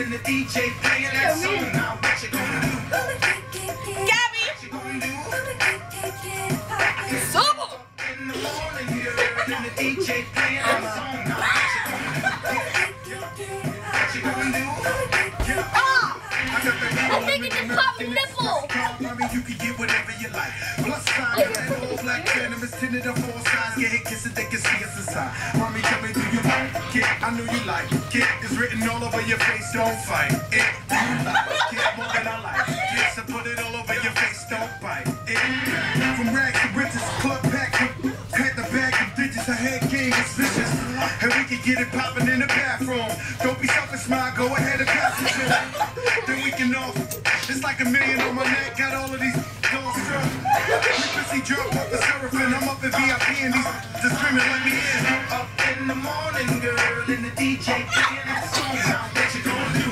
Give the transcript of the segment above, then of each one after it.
and the DJ playing that song. Now what you gonna do? Gabby! What you gonna do? So in the morning, girl, and the DJ playing that song. Now what you gonna do? I think it just popped my nipple. Mommy, you can get whatever you like. Plus size, all black venomous, tinted up all sides. Get hit, kiss it, they can see us inside. Mommy, tell me, do you like it? I know you like it. It's written all over your face, don't fight it. Do you like it more than I like it? So put it all over your face, don't bite it. From rags to riches, club pack, had the bag of digits, her head game is vicious. And we can get it popping in the bathroom. Don't be selfish, smile, go ahead and pass it to them. Then we can off. It's like $1 million on my neck, got all of these girls struck. Frequency drop off the seraphim, I'm up in VIP and these just screaming, let me in. Up in the morning, girl, and the DJ playing that song. Now what you gonna do?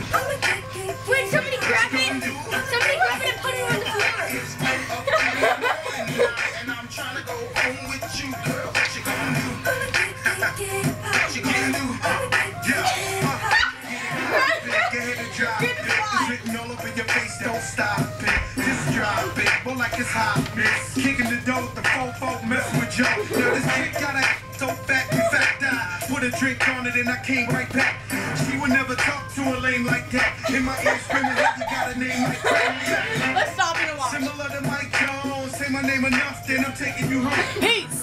Wait, somebody grab it. Somebody grab it and put it on the floor. It's up in the morning, and I'm trying to go home with you, girl. What you gonna do? What you gonna do? Yeah. Get ahead and drop it. It's written all over your face, don't stop it. Just drop it, more like it's hot mix. Kicking the door with the fofo, messing with Joe. Now this chick got a so fat, in fact I put a drink on it and I came right back. She would never talk to a lame like that. In my ear screaming, hey, you got a name like that. Let's stop it and watch. Similar to Mike Jones, say my name enough, then I'm taking you home. Peace.